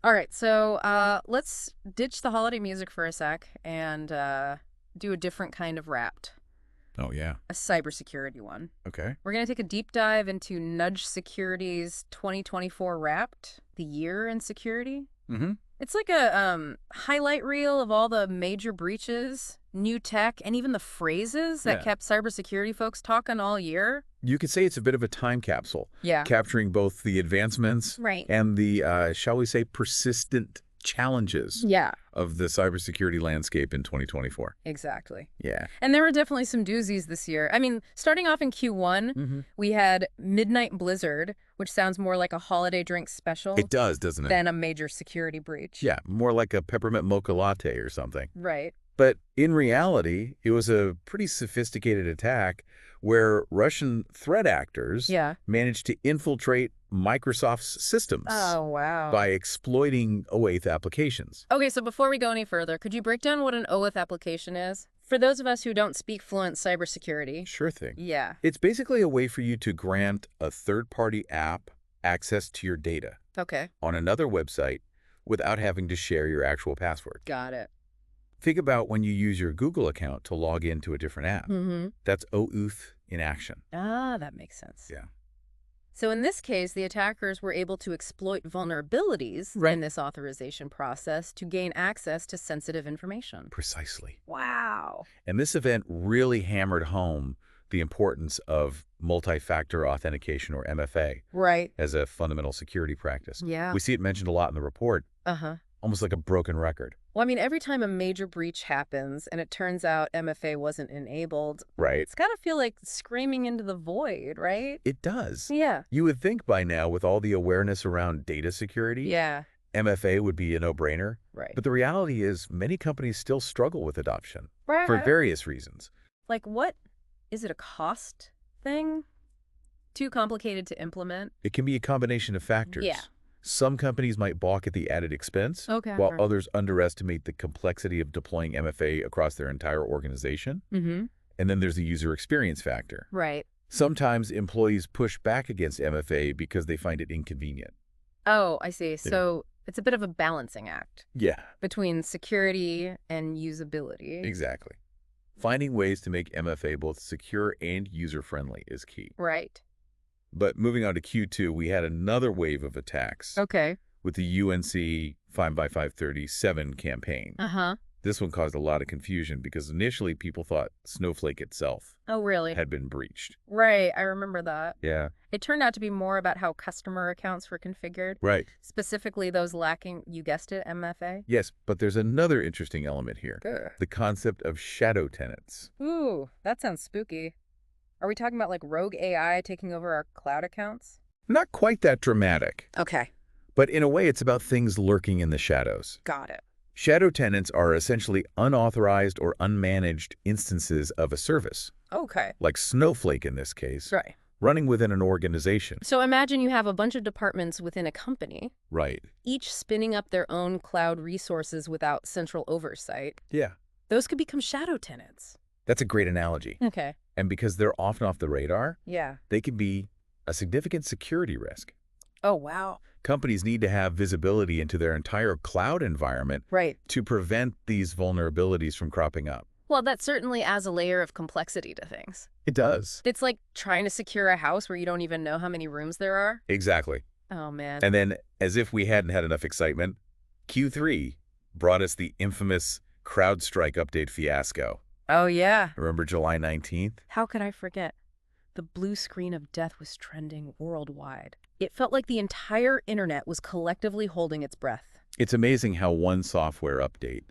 All right, so let's ditch the holiday music for a sec and do a different kind of Wrapped, Oh, yeah. a cybersecurity one. Okay. We're going to take a deep dive into Nudge Security's 2024 Wrapped, the year in security. Mm-hmm. It's like a highlight reel of all the major breaches, new tech, and even the phrases that Yeah. kept cybersecurity folks talking all year. You could say it's a bit of a time capsule, Yeah. capturing both the advancements Right. and the, shall we say, persistent challenges Yeah, of the cybersecurity landscape in 2024. exactly. Yeah. And there were definitely some doozies this year. I mean, starting off in Q1, Mm-hmm. we had Midnight Blizzard, which sounds more like a holiday drink special It does, doesn't it? than a major security breach. Yeah, more like a peppermint mocha latte or something. Right. But in reality, it was a pretty sophisticated attack where Russian threat actors Yeah. managed to infiltrate Microsoft's systems Oh, wow. by exploiting OAuth applications. Okay, so before we go any further, could you break down what an OAuth application is? For those of us who don't speak fluent cybersecurity. Sure thing. Yeah. It's basically a way for you to grant a third-party app access to your data Okay. on another website without having to share your actual password. Got it. Think about when you use your Google account to log into a different app. Mm-hmm. That's OAuth in action. Ah, that makes sense. Yeah. So in this case, the attackers were able to exploit vulnerabilities Right. in this authorization process to gain access to sensitive information. Precisely. Wow. And this event really hammered home the importance of multi-factor authentication, or MFA, Right. as a fundamental security practice. Yeah. We see it mentioned a lot in the report, Uh-huh. almost like a broken record. Well, I mean, every time a major breach happens and it turns out MFA wasn't enabled, Right. it's got to feel like screaming into the void, right? It does. Yeah. You would think by now, with all the awareness around data security, Yeah. MFA would be a no-brainer. Right. But the reality is many companies still struggle with adoption for Right. various reasons. Like, what? Is it a cost thing? Too complicated to implement? It can be a combination of factors. Yeah. Some companies might balk at the added expense, Okay. while others underestimate the complexity of deploying MFA across their entire organization. Mm-hmm. And then there's the user experience factor. Right. Sometimes employees push back against MFA because they find it inconvenient. Oh, I see. So it's a bit of a balancing act Yeah, between security and usability. exactly. Finding ways to make MFA both secure and user-friendly is key. Right. But moving on to Q2, we had another wave of attacks Okay. with the UNC 5x537 campaign. Uh-huh. This one caused a lot of confusion because initially people thought Snowflake itself Oh, really? had been breached. Right. I remember that. Yeah. It turned out to be more about how customer accounts were configured, Right. specifically those lacking, you guessed it, MFA. Yes, but there's another interesting element here. The concept of shadow tenants. Ooh, that sounds spooky. Are we talking about like rogue AI taking over our cloud accounts? Not quite that dramatic, Okay. but in a way it's about things lurking in the shadows. Got it. Shadow tenants are essentially unauthorized or unmanaged instances of a service, Okay. like Snowflake in this case, Right. running within an organization. So imagine you have a bunch of departments within a company, Right. each spinning up their own cloud resources without central oversight. Yeah. Those could become shadow tenants. That's a great analogy. Okay. And because they're often off the radar, Yeah. they can be a significant security risk. Oh, wow. Companies need to have visibility into their entire cloud environment Right. to prevent these vulnerabilities from cropping up. Well, that certainly adds a layer of complexity to things. It does. It's like trying to secure a house where you don't even know how many rooms there are. Exactly. Oh, man. And then, as if we hadn't had enough excitement, Q3 brought us the infamous CrowdStrike update fiasco. Oh, yeah. Remember July 19th? How could I forget? The blue screen of death was trending worldwide. It felt like the entire internet was collectively holding its breath. It's amazing how one software update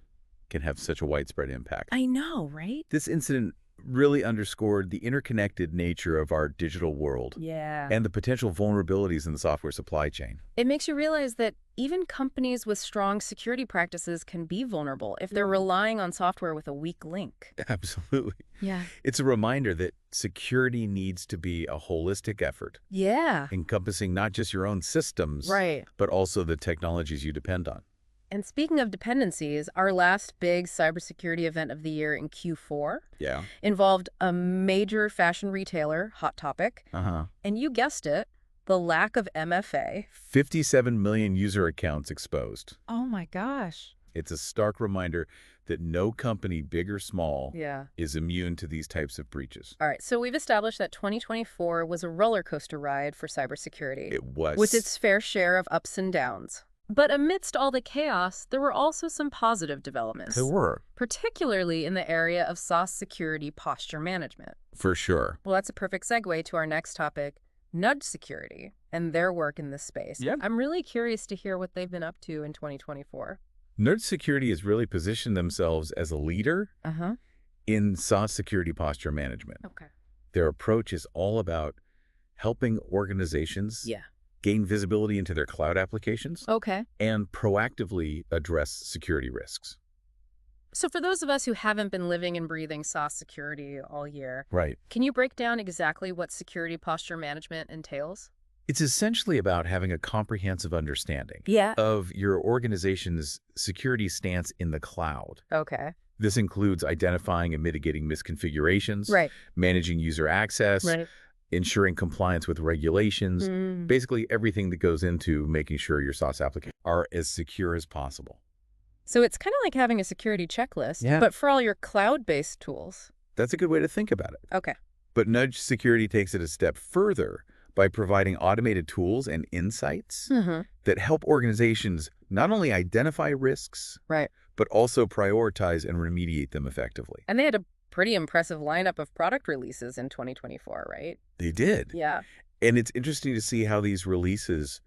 can have such a widespread impact. I know, right? This incident really underscored the interconnected nature of our digital world Yeah. and the potential vulnerabilities in the software supply chain. It makes you realize that even companies with strong security practices can be vulnerable if they're relying on software with a weak link. Absolutely. Yeah. It's a reminder that security needs to be a holistic effort, Yeah. encompassing not just your own systems, Right. but also the technologies you depend on. And speaking of dependencies, our last big cybersecurity event of the year in Q4 Yeah. involved a major fashion retailer, Hot Topic, Uh-huh. and you guessed it, The lack of MFA. 57 million user accounts exposed. Oh my gosh. It's a stark reminder that no company, big or small, Yeah. is immune to these types of breaches. All right, so we've established that 2024 was a roller coaster ride for cybersecurity, It was. with its fair share of ups and downs. But amidst all the chaos, there were also some positive developments. There were. Particularly in the area of SaaS security posture management. For sure. Well, that's a perfect segue to our next topic, nudge security, and their work in this space. Yep. I'm really curious to hear what they've been up to in 2024. Nudge Security has really positioned themselves as a leader Uh-huh. in SaaS security posture management. Okay. Their approach is all about helping organizations Yeah. gain visibility into their cloud applications Okay. and proactively address security risks. So for those of us who haven't been living and breathing SaaS security all year, Right. can you break down exactly what security posture management entails? It's essentially about having a comprehensive understanding Yeah. of your organization's security stance in the cloud. Okay. This includes identifying and mitigating misconfigurations, Right. managing user access, Right. ensuring compliance with regulations, Mm. basically everything that goes into making sure your SaaS applications are as secure as possible. So it's kind of like having a security checklist, Yeah. but for all your cloud-based tools. That's a good way to think about it. Okay. But Nudge Security takes it a step further by providing automated tools and insights Mm-hmm. that help organizations not only identify risks, Right. but also prioritize and remediate them effectively. And they had a pretty impressive lineup of product releases in 2024, right? They did. Yeah. And it's interesting to see how these releases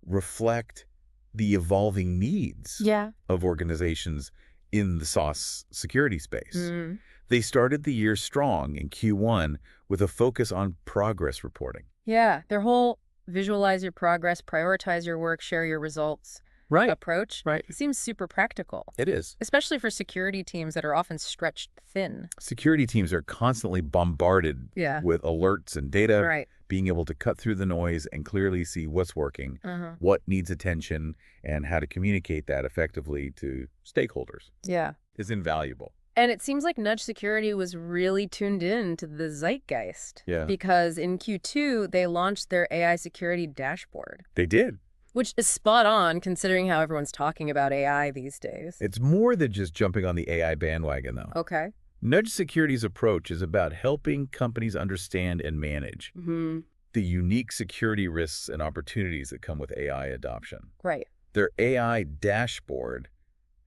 reflect the evolving needs Yeah. of organizations in the SaaS security space. Mm. They started the year strong in Q1 with a focus on progress reporting. Yeah. Their whole visualize your progress, prioritize your work, share your results approach Right. seems super practical, It is. especially for security teams that are often stretched thin. Security teams are constantly bombarded Yeah. with alerts and data, Right. being able to cut through the noise and clearly see what's working, Uh-huh. what needs attention, and how to communicate that effectively to stakeholders Yeah. is invaluable. And it seems like Nudge Security was really tuned in to the zeitgeist. Yeah. Because in Q2, they launched their AI security dashboard, They did. which is spot on considering how everyone's talking about AI these days. It's more than just jumping on the AI bandwagon, though. Okay. Nudge Security's approach is about helping companies understand and manage Mm-hmm. the unique security risks and opportunities that come with AI adoption. Right. Their AI dashboard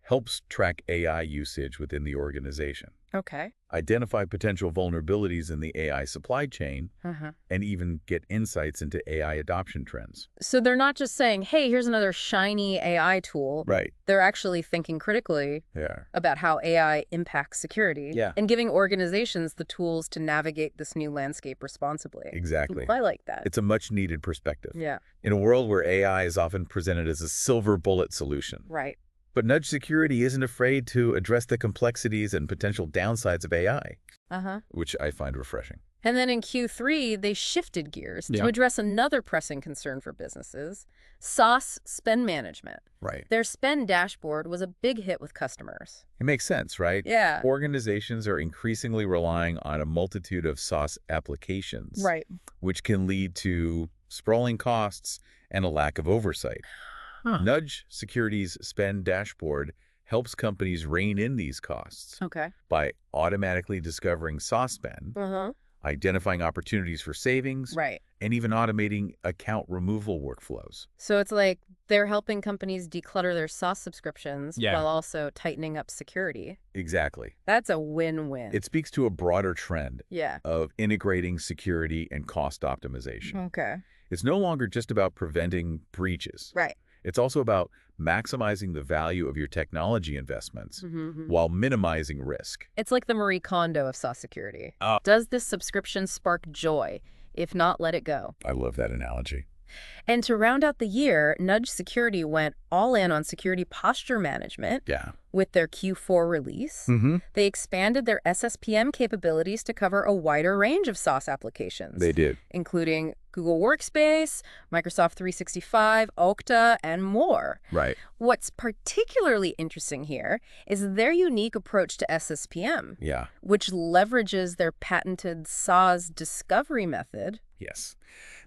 helps track AI usage within the organization, Okay. identify potential vulnerabilities in the AI supply chain, Uh-huh. and even get insights into AI adoption trends. So they're not just saying, hey, here's another shiny AI tool. Right. They're actually thinking critically Yeah. about how AI impacts security Yeah. and giving organizations the tools to navigate this new landscape responsibly. Exactly. I like that. It's a much-needed perspective. Yeah. In a world where AI is often presented as a silver bullet solution. Right. But Nudge Security isn't afraid to address the complexities and potential downsides of AI, Uh-huh. which I find refreshing. And then in Q3, they shifted gears Yeah. to address another pressing concern for businesses, SaaS spend management. Right. Their spend dashboard was a big hit with customers. It makes sense, right? Yeah. Organizations are increasingly relying on a multitude of SaaS applications, Right. which can lead to sprawling costs and a lack of oversight. Huh. Nudge Security's spend dashboard helps companies rein in these costs Okay. by automatically discovering SaaS spend, Uh-huh. identifying opportunities for savings, Right. and even automating account removal workflows. So it's like they're helping companies declutter their SaaS subscriptions Yeah. while also tightening up security. Exactly. That's a win-win. It speaks to a broader trend Yeah. of integrating security and cost optimization. Okay. It's no longer just about preventing breaches. Right. It's also about maximizing the value of your technology investments Mm-hmm. while minimizing risk. It's like the Marie Kondo of SaaS security. Oh. Does this subscription spark joy? If not, let it go. I love that analogy. And to round out the year, Nudge Security went all in on security posture management Yeah. with their Q4 release. Mm-hmm. They expanded their SSPM capabilities to cover a wider range of SaaS applications. They did. Including Google Workspace, Microsoft 365, Okta, and more. Right. What's particularly interesting here is their unique approach to SSPM, Yeah. which leverages their patented SaaS discovery method Yes.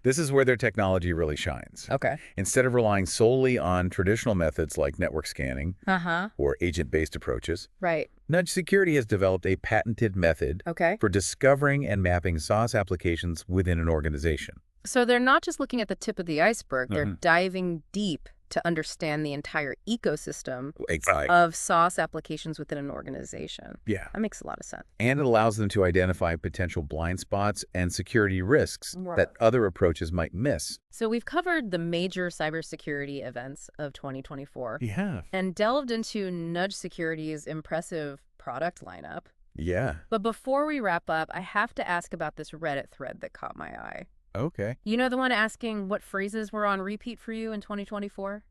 This is where their technology really shines. Okay. Instead of relying solely on traditional methods like network scanning Uh-huh. or agent-based approaches, Right. Nudge Security has developed a patented method Okay. for discovering and mapping SaaS applications within an organization. So they're not just looking at the tip of the iceberg, they're Mhm. diving deep to understand the entire ecosystem Exactly. of SaaS applications within an organization. Yeah. That makes a lot of sense. And it allows them to identify potential blind spots and security risks Right. that other approaches might miss. So we've covered the major cybersecurity events of 2024 Yeah. and delved into Nudge Security's impressive product lineup. Yeah. But before we wrap up, I have to ask about this Reddit thread that caught my eye. Okay. You know, the one asking what phrases were on repeat for you in 2024?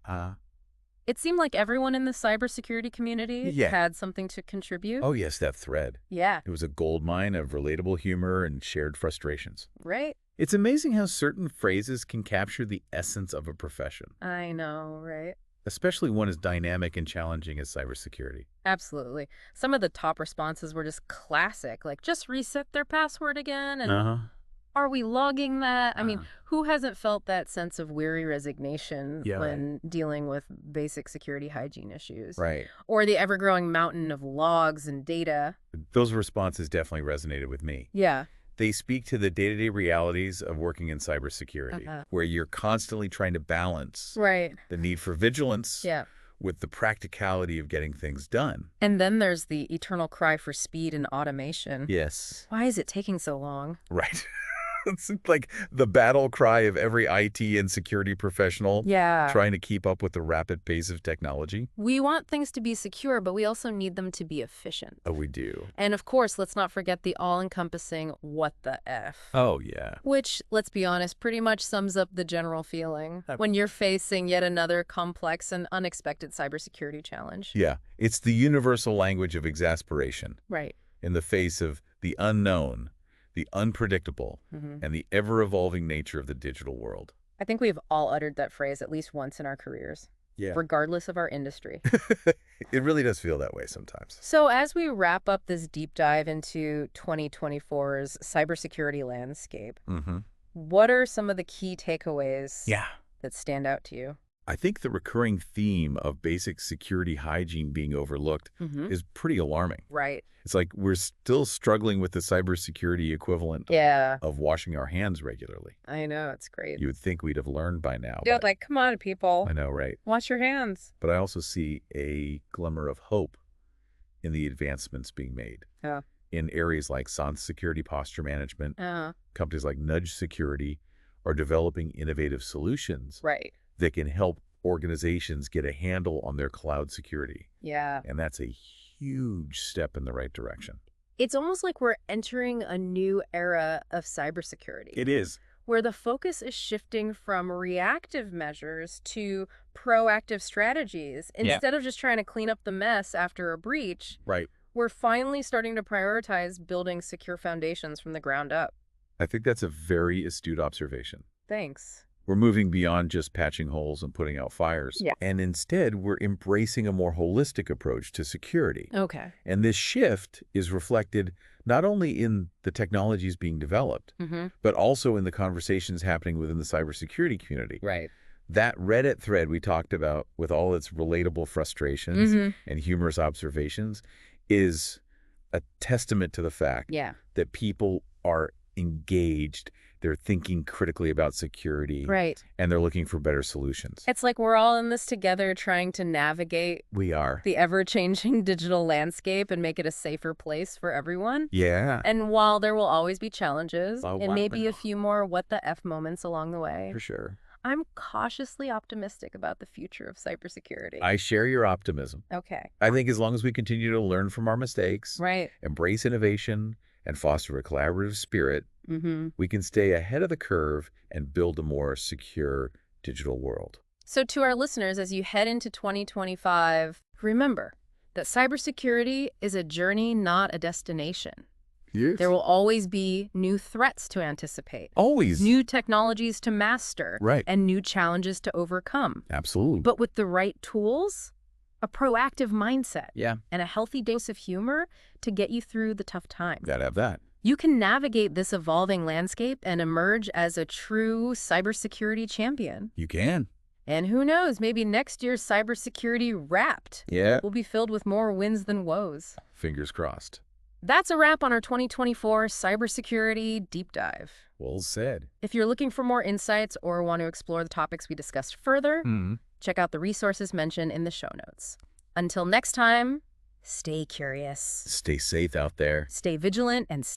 Uh, It seemed like everyone in the cybersecurity community Yeah. had something to contribute. oh, yes, that thread. Yeah, It was a goldmine of relatable humor and shared frustrations. right? It's amazing how certain phrases can capture the essence of a profession, I know, right? especially one as dynamic and challenging as cybersecurity. Absolutely. Some of the top responses were just classic, like just reset their password again and Uh-huh. are we logging that? I mean, Uh-huh. who hasn't felt that sense of weary resignation Yeah, right. when dealing with basic security hygiene issues? Right. Or the ever-growing mountain of logs and data? Those responses definitely resonated with me. Yeah. They speak to the day-to-day realities of working in cybersecurity, Uh-huh. where you're constantly trying to balance Right. the need for vigilance Yeah. with the practicality of getting things done. And then there's the eternal cry for speed and automation. Yes. Why is it taking so long? Right. It's like the battle cry of every IT and security professional Yeah. trying to keep up with the rapid pace of technology. We want things to be secure, but we also need them to be efficient. Oh, we do. And of course, let's not forget the all-encompassing what the F. Oh, yeah. Which, let's be honest, pretty much sums up the general feeling when you're facing yet another complex and unexpected cybersecurity challenge. Yeah. It's the universal language of exasperation Right. in the face of the unknown, the unpredictable, and the ever-evolving nature of the digital world. I think we've all uttered that phrase at least once in our careers, Yeah. regardless of our industry. It really does feel that way sometimes. So as we wrap up this deep dive into 2024's cybersecurity landscape, Mm-hmm. what are some of the key takeaways Yeah. that stand out to you? I think the recurring theme of basic security hygiene being overlooked is pretty alarming. Right. It's like we're still struggling with the cybersecurity equivalent Yeah, of washing our hands regularly. I know. It's great. You would think we'd have learned by now. Yeah, but like, come on, people. I know, right? Wash your hands. But I also see a glimmer of hope in the advancements being made. Yeah. In areas like SaaS security posture management, companies like Nudge Security are developing innovative solutions Right. that can help organizations get a handle on their cloud security. Yeah. And that's a huge step in the right direction. It's almost like we're entering a new era of cybersecurity. It is. Where the focus is shifting from reactive measures to proactive strategies. Yeah. Instead of just trying to clean up the mess after a breach, Right. we're finally starting to prioritize building secure foundations from the ground up. I think that's a very astute observation. Thanks. We're moving beyond just patching holes and putting out fires. Yeah. And instead, we're embracing a more holistic approach to security. Okay. And this shift is reflected not only in the technologies being developed, but also in the conversations happening within the cybersecurity community. Right. That Reddit thread we talked about with all its relatable frustrations and humorous observations is a testament to the fact Yeah. that people are engaged, they're thinking critically about security, Right. and they're looking for better solutions. It's like we're all in this together trying to navigate We are. the ever-changing digital landscape and make it a safer place for everyone. Yeah. And while there will always be challenges Oh, and wow. maybe a few more what the F moments along the way, For sure. I'm cautiously optimistic about the future of cybersecurity. I share your optimism. Okay. I think as long as we continue to learn from our mistakes, Right. embrace innovation, and foster a collaborative spirit, we can stay ahead of the curve and build a more secure digital world. So to our listeners, as you head into 2025, remember that cybersecurity is a journey, not a destination. Yes. There will always be new threats to anticipate, Always. new technologies to master, Right. and new challenges to overcome. Absolutely. But with the right tools, a proactive mindset, Yeah. and a healthy dose of humor to get you through the tough times. Gotta have that. You can navigate this evolving landscape and emerge as a true cybersecurity champion. You can. And who knows, maybe next year's Cybersecurity Wrapped Yeah. will be filled with more wins than woes. Fingers crossed. That's a wrap on our 2024 Cybersecurity Deep Dive. Well said. If you're looking for more insights or want to explore the topics we discussed further, check out the resources mentioned in the show notes. Until next time, stay curious, Stay safe out there. stay vigilant, and